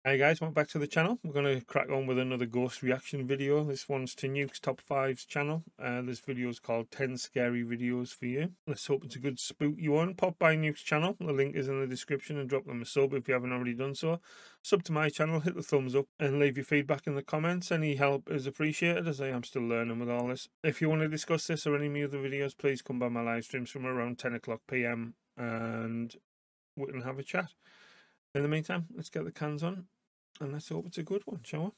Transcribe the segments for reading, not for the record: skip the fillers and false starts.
Hey guys, welcome back to the channel. We're going to crack on with another ghost reaction video. This one's to Nuke's Top 5's channel. This video is called 10 Scary Videos for You. Let's hope it's a good spook you on. Pop by Nuke's channel. The link is in the description, and drop them a sub if you haven't already done so. Sub to my channel, hit the thumbs up, and leave your feedback in the comments. Any help is appreciated, as I am still learning with all this. If you want to discuss this or any of my other videos, please come by my live streams from around 10 o'clock PM and we can have a chat. In the meantime, let's get the cans on. And let's hope it's a good one, shall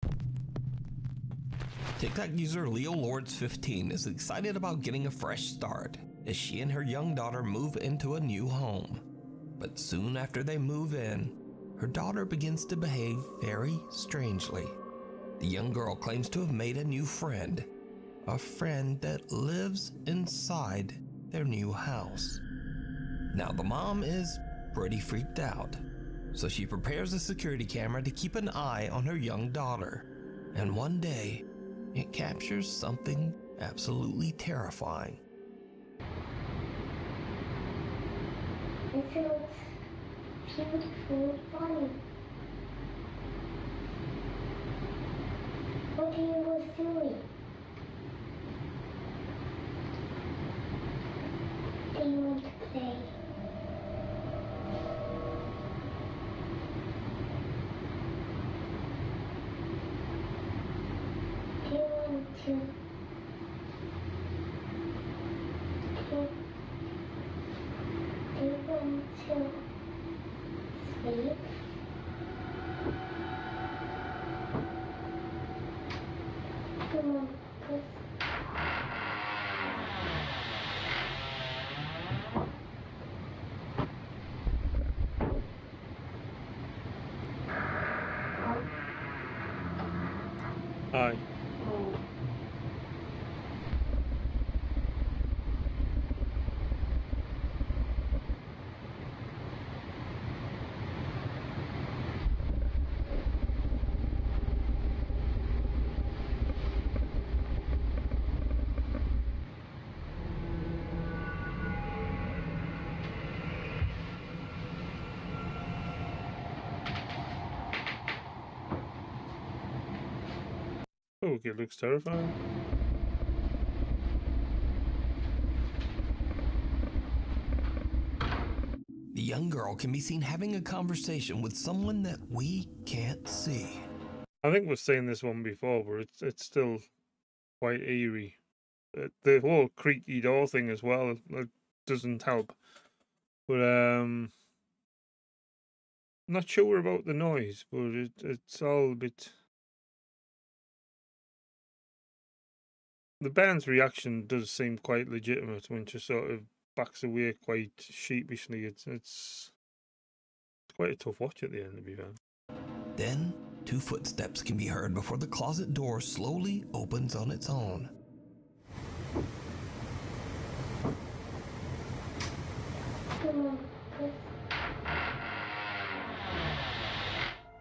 we? TikTok user Leo Lords 15 is excited about getting a fresh start as she and her young daughter move into a new home. But soon after they move in, her daughter begins to behave very strangely. The young girl claims to have made a new friend, a friend that lives inside their new house. Now the mom is pretty freaked out, so she prepares a security camera to keep an eye on her young daughter. And one day, it captures something absolutely terrifying. It feels beautiful and funny. What you was doing? Do you want to play? Do you want to? Do you want to sleep? Come on, please. Aye. Oh, it looks terrifying. The young girl can be seen having a conversation with someone that we can't see. I think we've seen this one before, but it's still quite eerie. The whole creaky door thing as well, it doesn't help. But not sure about the noise, but it's all a bit. The band's reaction does seem quite legitimate when she sort of backs away quite sheepishly. It's quite a tough watch at the end, to be fair. Then, two footsteps can be heard before the closet door slowly opens on its own. Come on, please.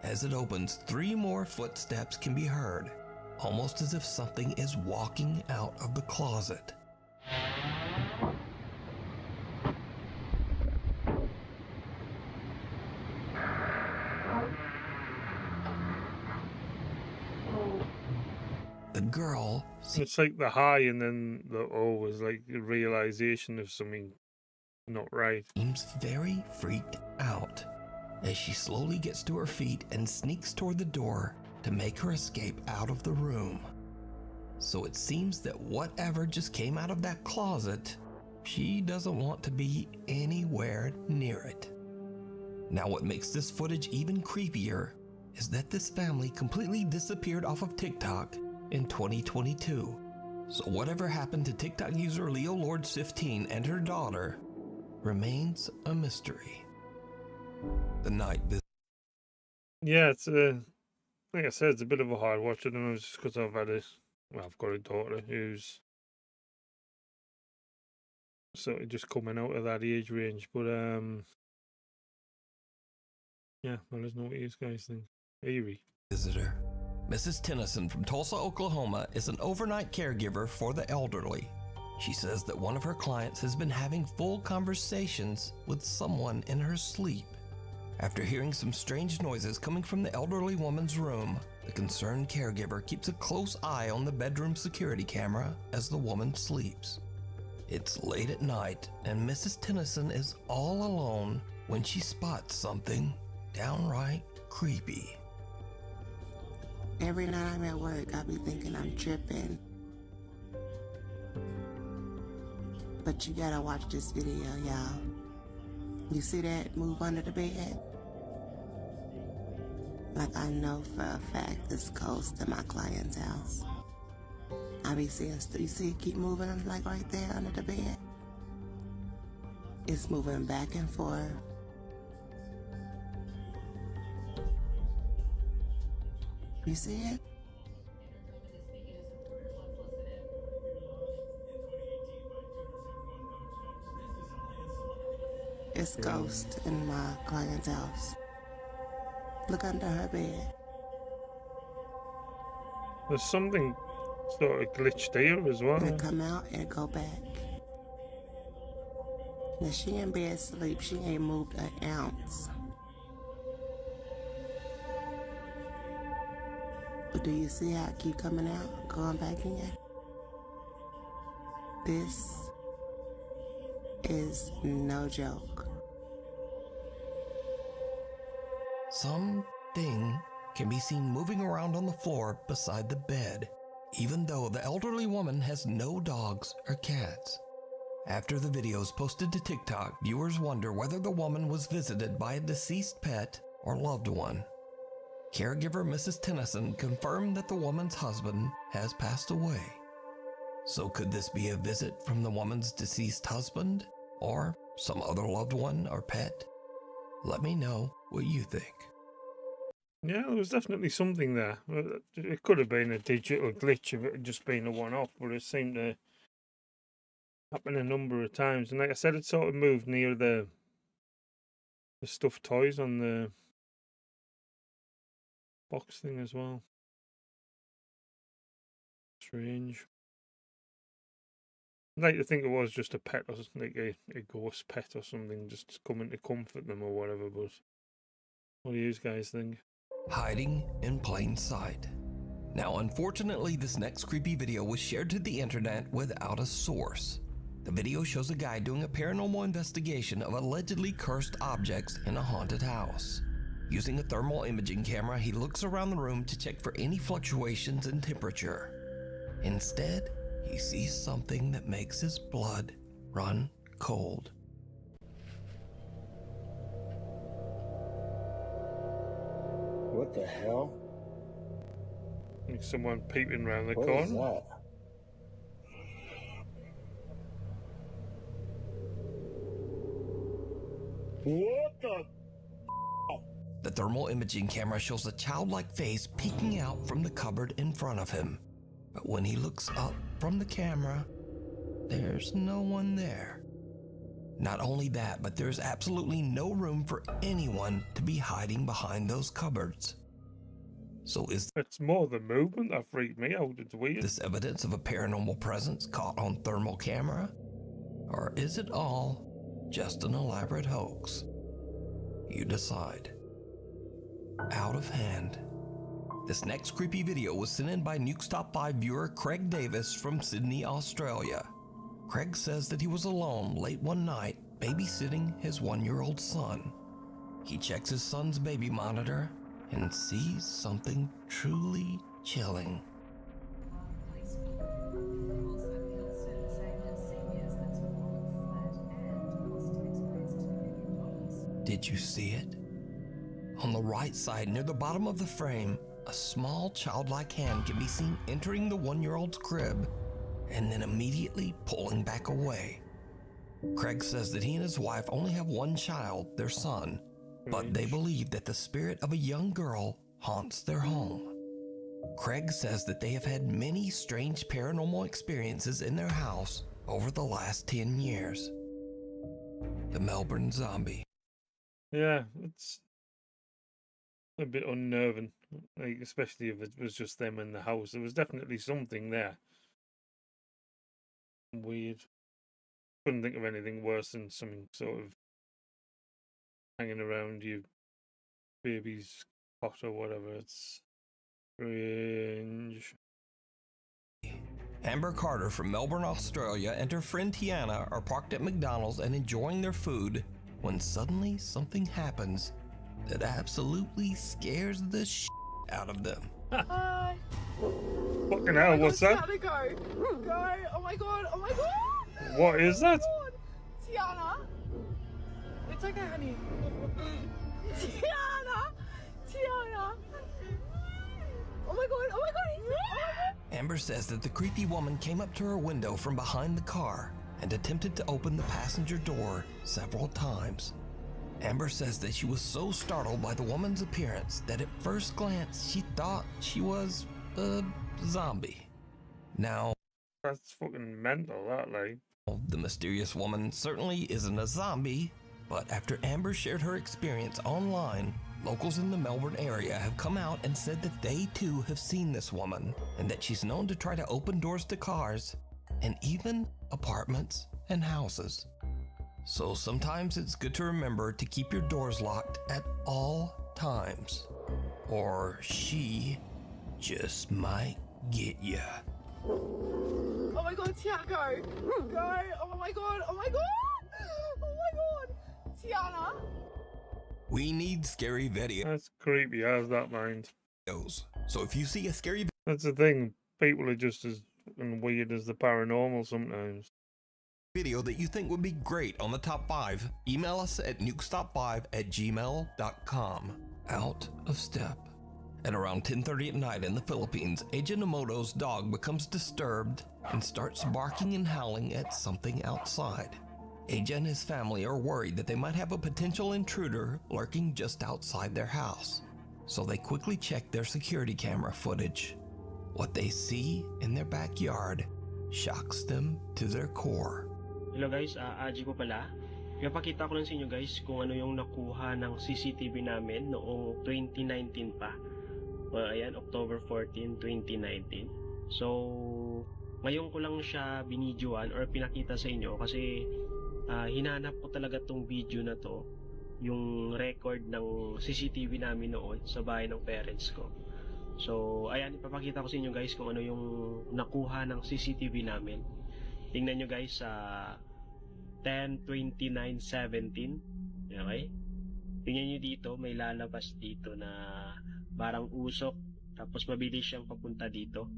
As it opens, three more footsteps can be heard, almost as if something is walking out of the closet. The girl It's like the high and then the O was like a realization of something not right. seems very freaked out as she slowly gets to her feet and sneaks toward the door to make her escape out of the room. So it seems that whatever just came out of that closet, she doesn't want to be anywhere near it. Now what makes this footage even creepier is that this family completely disappeared off of TikTok in 2022. So whatever happened to TikTok user Leo Lords 15 and her daughter remains a mystery. The night visit. Yeah, it's like I said, it's a bit of a hard watch. I don't know, just because I've got a daughter who's sort of just coming out of that age range. But yeah, well, let's know what you guys think. Eerie. Visitor. Mrs. Tennyson from Tulsa, Oklahoma is an overnight caregiver for the elderly. She says that one of her clients has been having full conversations with someone in her sleep. After hearing some strange noises coming from the elderly woman's room, the concerned caregiver keeps a close eye on the bedroom security camera as the woman sleeps. It's late at night, and Mrs. Tennyson is all alone when she spots something downright creepy. Every night I'm at work, I be thinking I'm tripping. But you gotta watch this video, y'all. You see that move under the bed? Like, I know for a fact it's close to my client's house. I be seeing, you see it keep moving like right there under the bed? It's moving back and forth. You see it? It's ghost in my client's house. Look under her bed. There's something sort of glitched here as well. And it come out and it go back. Now she in bed sleep. She ain't moved an ounce. But do you see how it keep coming out, going back in? This is no joke. Something can be seen moving around on the floor beside the bed, even though the elderly woman has no dogs or cats. After the video is posted to TikTok, viewers wonder whether the woman was visited by a deceased pet or loved one. Caregiver Mrs. Tennyson confirmed that the woman's husband has passed away. So could this be a visit from the woman's deceased husband or some other loved one or pet? Let me know what you think. Yeah, there was definitely something there. It could have been a digital glitch if it had just been a one-off, but it seemed to happen a number of times. And like I said, it sort of moved near the stuffed toys on the box thing as well. Strange. I'd like to think it was just a pet, or like a ghost pet or something, just coming to comfort them or whatever, but what do you guys think? Hiding in plain sight. Now, unfortunately, this next creepy video was shared to the internet without a source. The video shows a guy doing a paranormal investigation of allegedly cursed objects in a haunted house. Using a thermal imaging camera, he looks around the room to check for any fluctuations in temperature. Instead, he sees something that makes his blood run cold. What the hell? Like someone peeping around the What corner. is that? What the? The thermal imaging camera shows a childlike face peeking out from the cupboard in front of him. But when he looks up from the camera, there's no one there. Not only that, but there's absolutely no room for anyone to be hiding behind those cupboards. So is It's more the movement that freaked me out. It's weird. this evidence of a paranormal presence caught on thermal camera? Or is it all just an elaborate hoax? You decide. Out of hand. This next creepy video was sent in by Nuke's Top 5 viewer Craig Davis from Sydney, Australia. Craig says that he was alone late one night babysitting his 1-year-old son. He checks his son's baby monitor and sees something truly chilling. Did you see it? On the right side, near the bottom of the frame, a small childlike hand can be seen entering the 1-year-old's crib and then immediately pulling back away. Craig says that he and his wife only have one child, their son, but they believe that the spirit of a young girl haunts their home. Craig says that they have had many strange paranormal experiences in their house over the last 10 years. The Melbourne Zombie. Yeah, it's a bit unnerving, like, especially if it was just them in the house. There was definitely something there. weird. Couldn't think of anything worse than something sort of hanging around your baby's cot or whatever. It's strange. Amber Carter from Melbourne, Australia, and her friend Tiana are parked at McDonald's and enjoying their food when suddenly something happens that absolutely scares the shit out of them. Hi. Fucking hell, what's that? Tiana, go. Go. Oh my god. Oh my god. What is that? Oh my god. Tiana. It's okay, honey. Tiana. Tiana. Oh my god. Oh my god. Oh my god. Amber says that the creepy woman came up to her window from behind the car and attempted to open the passenger door several times. Amber says that she was so startled by the woman's appearance that at first glance she thought she was a zombie. Now, That's fucking mental, that, like. the mysterious woman certainly isn't a zombie, but after Amber shared her experience online, locals in the Melbourne area have come out and said that they too have seen this woman and that she's known to try to open doors to cars and even apartments and houses. So sometimes it's good to remember to keep your doors locked at all times, or she just might get ya. Oh my god, Tiana, go. Go. Oh my god. Oh my god. Oh my god. Tiana. We need scary That's creepy as that, mind. videos. So if you see a scary That's the thing. People are just as fucking weird as the paranormal sometimes. video that you think would be great on the top 5, email us at nukestop5@gmail.com. Out of step. At around 10:30 at night in the Philippines, Eija Nomoto's dog becomes disturbed and starts barking and howling at something outside. Eija and his family are worried that they might have a potential intruder lurking just outside their house, so they quickly check their security camera footage. What they see in their backyard shocks them to their core. Hello guys, Aji po pala. Pinapakita ko lang sa inyo guys kung ano yung nakuha ng CCTV namin noong 2019 pa. Ayan, October 14, 2019. So, ngayon ko lang siya binidyoan or pinakita sa inyo kasi hinanap ko talaga tong video na to, yung record ng CCTV namin noon sa bahay ng parents ko. So, ayan, ipapakita ko sa inyo guys kung ano yung nakuha ng CCTV namin. Tingnan nyo guys sa 10:29:17. Okay? Tingnan nyo dito, may lalabas dito na parang usok. Tapos mabilis siyang papunta dito.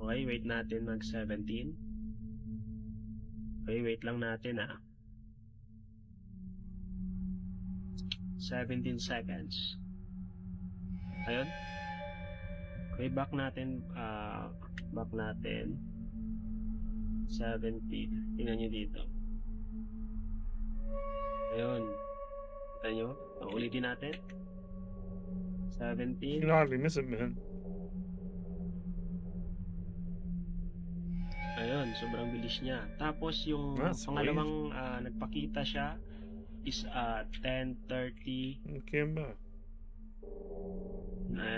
Okay, wait natin mag 17. Okay, wait lang natin 17 seconds. Ayun. Okay, back natin 17. Tingnan nyo dito. Ayun. Kita nyo? Ulitin natin. 17. You can hardly miss it, man. Ayun, sobrang bilis niya. Tapos yung That's pangalawang nagpakita siya is 10:30. Okay, ba?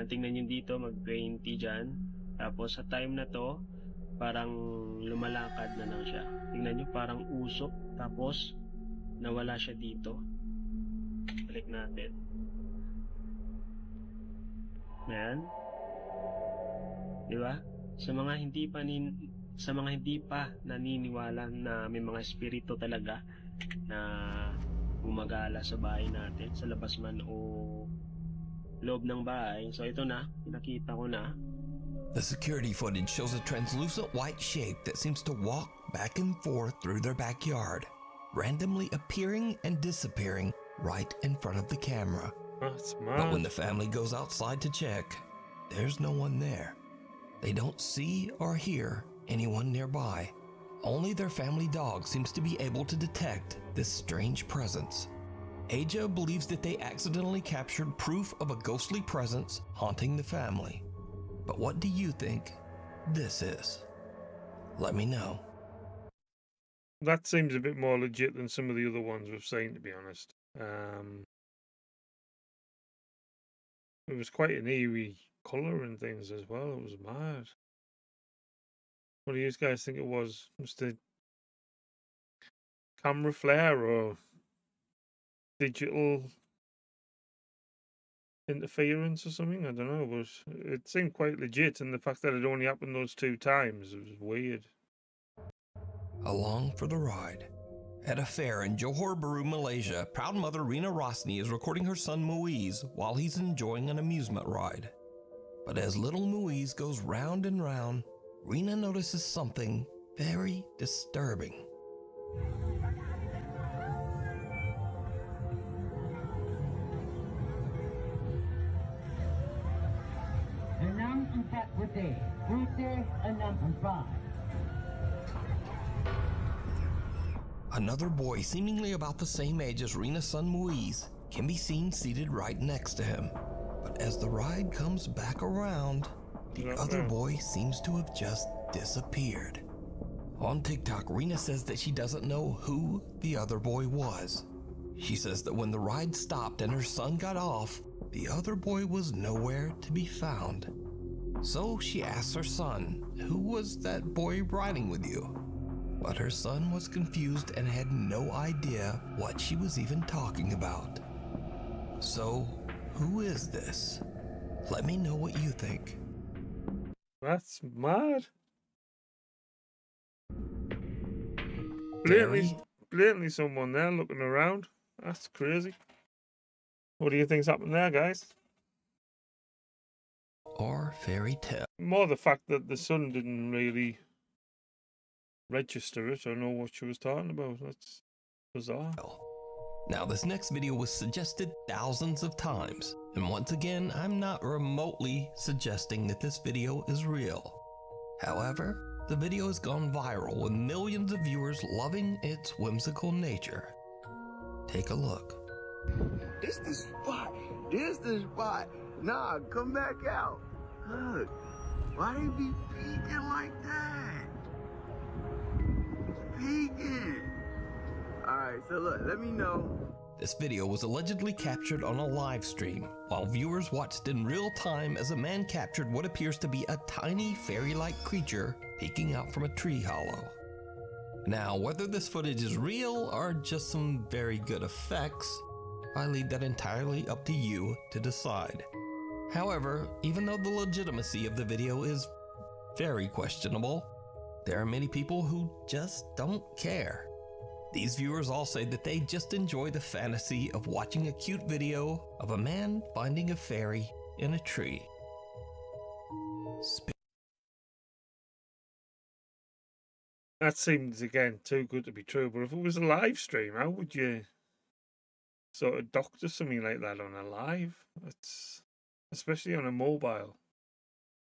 Tingnan nyo dito, mag-20 dyan. Tapos sa time na to, parang lumalakad na lang siya. Tingnan nyo, parang usok. Tapos, nawala siya dito. Balik natin. Ayan. Diba? Sa mga hindi pa naniniwala na may mga espiritu talaga na gumagala sa bahay natin, sa labas man o loob ng bahay. So ito na, pinakita ko na. The security footage shows a translucent white shape that seems to walk back and forth through their backyard, randomly appearing and disappearing right in front of the camera. That's But when mad. the family goes outside to check, there's no one there. They don't see or hear anyone nearby. Only their family dog seems to be able to detect this strange presence. Eija believes that they accidentally captured proof of a ghostly presence haunting the family. But what do you think this is? Let me know. That seems a bit more legit than some of the other ones we've seen, to be honest. It was quite an eerie colour and things as well. It was mad. What do you guys think it was? Was the camera flare or digital interference or something? I don't know, but it seemed quite legit, and the fact that it only happened those 2 times, it was weird. Along for the ride. At a fair in Johor Bahru, Malaysia, proud mother Rina Rosni is recording her son Muiz while he's enjoying an amusement ride. But as little Muiz goes round and round, Rina notices something very disturbing. Another boy, seemingly about the same age as Rina's son Muiz, can be seen seated right next to him. But as the ride comes back around, the other boy seems to have just disappeared. On TikTok, Rina says that she doesn't know who the other boy was. She says that when the ride stopped and her son got off, the other boy was nowhere to be found. So she asks her son, "Who was that boy riding with you?" But her son was confused and had no idea what she was even talking about. So, who is this? Let me know what you think. That's mad. Very- Blatantly someone there looking around. That's crazy. What do you think's happened there, guys? Or fairy tale. More the fact that the son didn't really register it or know what she was talking about. That's bizarre. Now, this next video was suggested thousands of times, and once again, I'm not remotely suggesting that this video is real. However, the video has gone viral with millions of viewers loving its whimsical nature. Take a look. This the spot. This the spot. Nah, come back out. Look, why they be peeking like that? Peeking. Alright, so look, let me know. This video was allegedly captured on a live stream, while viewers watched in real time as a man captured what appears to be a tiny fairy-like creature peeking out from a tree hollow. Now, whether this footage is real or just some very good effects, I leave that entirely up to you to decide. However, even though the legitimacy of the video is very questionable, there are many people who just don't care. These viewers all say that they just enjoy the fantasy of watching a cute video of a man finding a fairy in a tree. That seems, again, too good to be true. But if it was a live stream, how would you sort of doctor something like that on a live? It's especially on a mobile.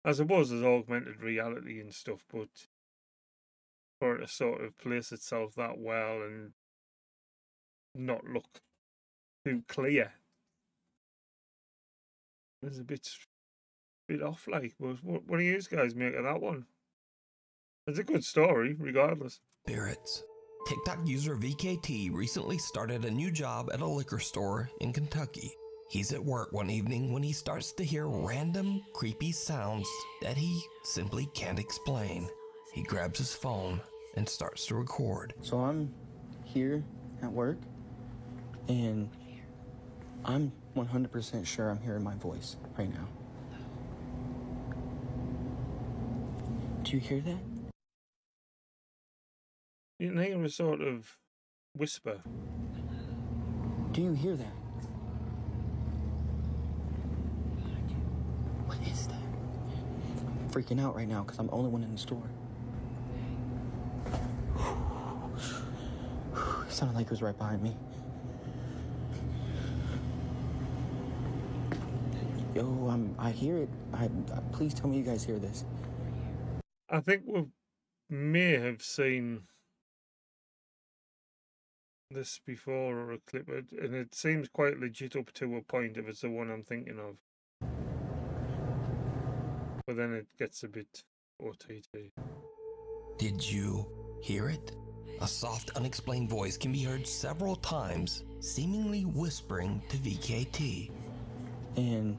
I suppose there's augmented reality and stuff, but for it to sort of place itself that well and not look too clear is a bit off, like. But what do you guys make of that one? It's a good story, regardless. Spirits. TikTok user VKT recently started a new job at a liquor store in Kentucky. He's at work one evening when he starts to hear random, creepy sounds that he simply can't explain. He grabs his phone and starts to record. So I'm here at work, and I'm 100% sure I'm hearing my voice right now. Do you hear that? You can hear a sort of whisper. Do you hear that? What is that? I'm freaking out right now because I'm the only one in the store. It sounded like it was right behind me. Yo, I hear it. Please tell me you guys hear this. I think we may have seen this before, or a clip, and it seems quite legit up to a point if it's the one I'm thinking of. But then it gets a bit OTT. Did you hear it? A soft, unexplained voice can be heard several times, seemingly whispering to VKT. And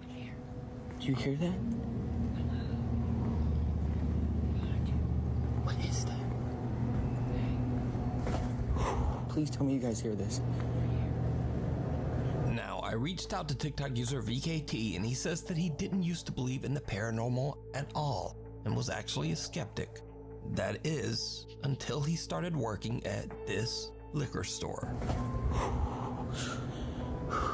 do you hear that? What Please tell me you guys hear this. Now, I reached out to TikTok user VKT, and he says that he didn't used to believe in the paranormal at all and was actually a skeptic. That is, until he started working at this liquor store.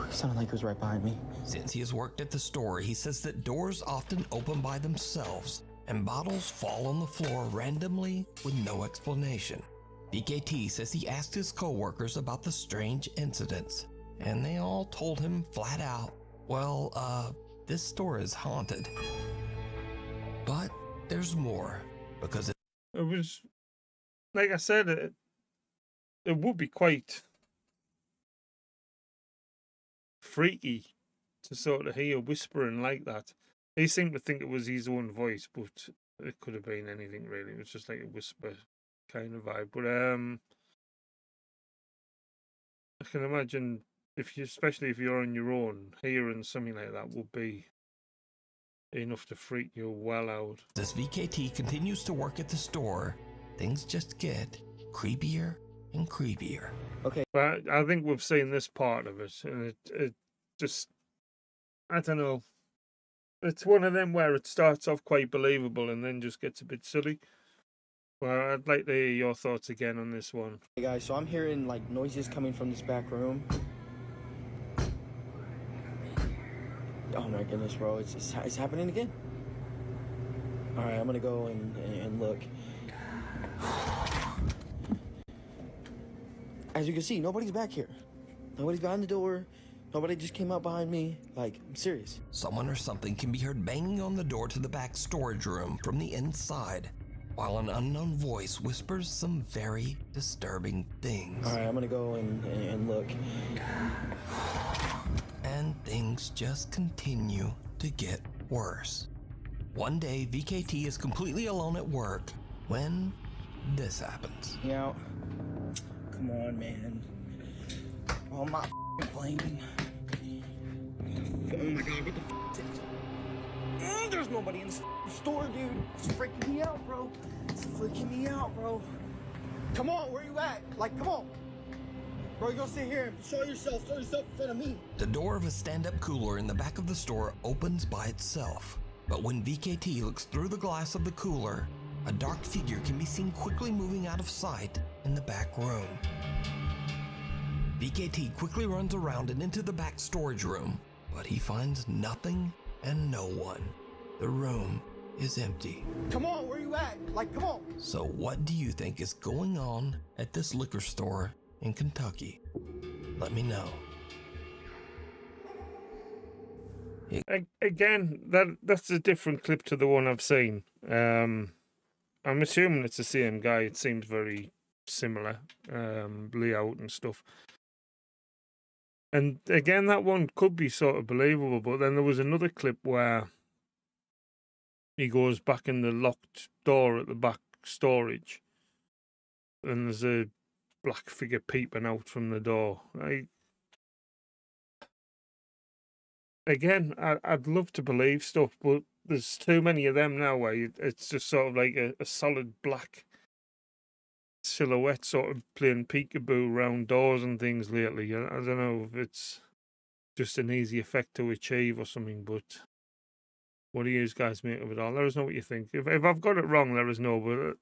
It sounded like it was right behind me. Since he has worked at the store, he says that doors often open by themselves and bottles fall on the floor randomly with no explanation. VKT says he asked his co-workers about the strange incidents, and they all told him flat out, well, this store is haunted. But there's more, because it was, like I said, it would be quite freaky to sort of hear whispering like that. He seemed to think it was his own voice, but it could have been anything really. It was just like a whisper kind of vibe. But I can imagine especially if you're on your own, hearing something like that would be enough to freak you well out. As VKT continues to work at the store, things just get creepier and creepier. Okay. But I think we've seen this part of it, and it just, I don't know. It's one of them where it starts off quite believable and then just gets a bit silly. Well, I'd like to hear your thoughts again on this one. Hey guys, so I'm hearing like noises coming from this back room. Oh my goodness, bro, it's happening again. All right, I'm gonna go and look. As you can see, nobody's back here. Nobody's behind the door. Nobody just came out behind me. Like, I'm serious. Someone or something can be heard banging on the door to the back storage room from the inside, while an unknown voice whispers some very disturbing things. All right, I'm gonna go and look. And things just continue to get worse. One day, VKT is completely alone at work when this happens. Yeah. Come on, man. Oh, I'm not playing. Oh my god, what the f***? There's nobody in the store, dude. It's freaking me out, bro. It's freaking me out, bro. Come on, where you at? Like, come on. Bro, you gonna sit here and show yourself in front of me. The door of a stand-up cooler in the back of the store opens by itself. But when VKT looks through the glass of the cooler, a dark figure can be seen quickly moving out of sight in the back room. VKT quickly runs around and into the back storage room, but he finds nothing and no one. The room is empty. Come on, where you at? Like, come on. So what do you think is going on at this liquor store in Kentucky? Let me know. Again, that's a different clip to the one I've seen. I'm assuming it's the same guy. It seems very similar, layout and stuff. And again, that one could be sort of believable, but then there was another clip where he goes back in the locked door at the back storage, and there's a black figure peeping out from the door. Again, I'd love to believe stuff, but there's too many of them now where it's just sort of like a solid black silhouette sort of playing peekaboo around doors and things lately. I don't know if it's just an easy effect to achieve or something, but what do you guys make of it all? Let us know what you think. If I've got it wrong, let us know, but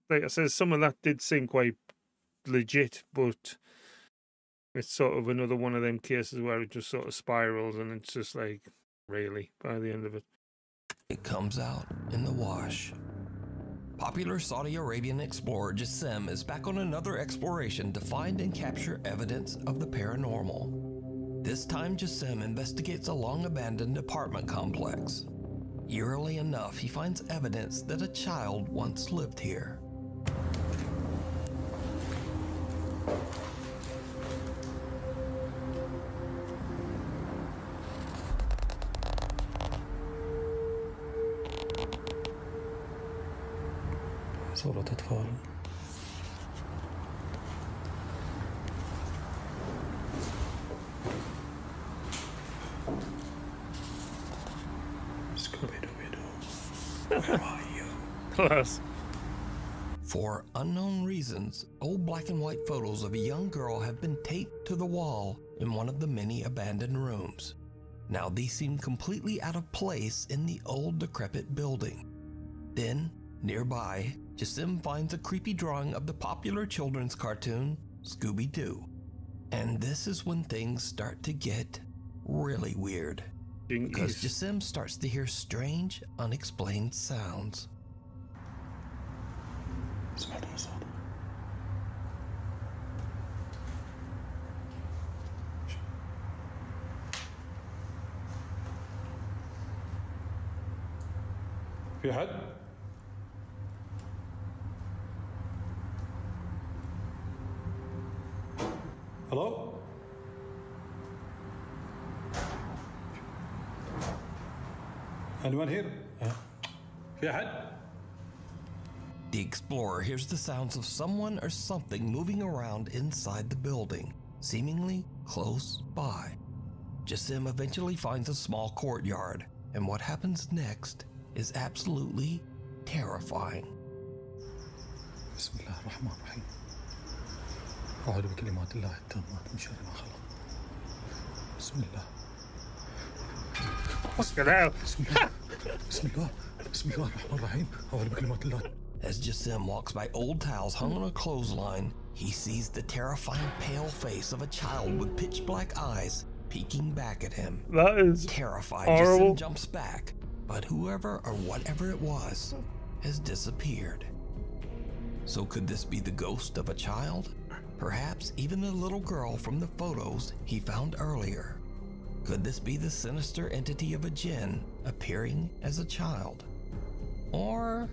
like I said, some of that did seem quite legit, but it's sort of another one of them cases where it just sort of spirals and it's just like, really, by the end of it. It comes out in the wash. Popular Saudi Arabian explorer Jassim is back on another exploration to find and capture evidence of the paranormal. This time Jassim investigates a long-abandoned apartment complex. Eerily enough, he finds evidence that a child once lived here. صورة أطفال. Scooby-Dooby-Doo. Where are you? Class. For unknown reasons, old black and white photos of a young girl have been taped to the wall in one of the many abandoned rooms. Now these seem completely out of place in the old decrepit building. Then, nearby, Jasim finds a creepy drawing of the popular children's cartoon, Scooby-Doo. And this is when things start to get really weird. Because Jasim starts to hear strange, unexplained sounds. في حد؟ Hello? Anyone here? في أحد؟ The explorer hears the sounds of someone or something moving around inside the building, seemingly close by. Jasim eventually finds a small courtyard, and what happens next is absolutely terrifying. بسم الله الرحمن الرحيم. أعوذ بكلمات الله التامات من شر ما خلق. بسم الله. Fucking hell. بسم الله الرحمن الرحيم. أعوذ بكلمات الله. As Jasim walks by old towels hung on a clothesline, he sees the terrifying pale face of a child with pitch black eyes peeking back at him. That is terrified. horrible. Jasim jumps back, but whoever or whatever it was has disappeared. So could this be the ghost of a child? Perhaps even the little girl from the photos he found earlier. Could this be the sinister entity of a jinn appearing as a child? Or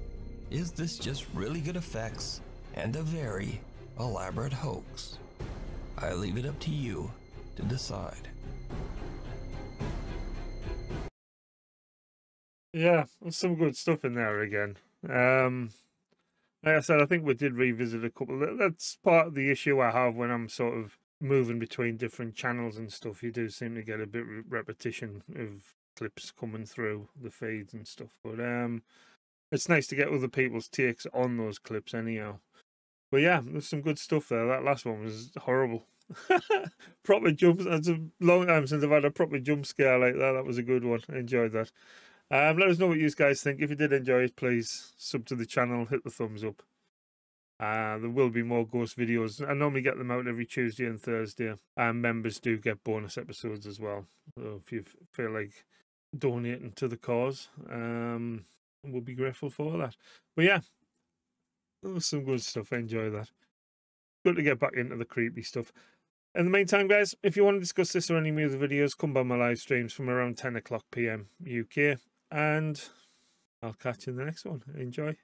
is this just really good effects and a very elaborate hoax? I leave it up to you to decide. Yeah, there's some good stuff in there again. Like I said, I think we did revisit a couple. That's part of the issue I have when I'm sort of moving between different channels and stuff. You do seem to get a bit of repetition of clips coming through the feeds and stuff. But it's nice to get other people's takes on those clips anyhow. But yeah, there's some good stuff there. That last one was horrible. Proper jumps. It's a long time since I've had a proper jump scare like that. That was a good one. I enjoyed that. Let us know what you guys think. If you did enjoy it, please sub to the channel, hit the thumbs up. There will be more ghost videos. I normally get them out every Tuesday and Thursday. And members do get bonus episodes as well. So if you feel like donating to the cause, we'll be grateful for that. But yeah, there was some good stuff. I enjoy that. Good to get back into the creepy stuff. In the meantime, guys, if you want to discuss this or any of my other videos, come by my live streams from around 10 o'clock PM UK. And I'll catch you in the next one. Enjoy.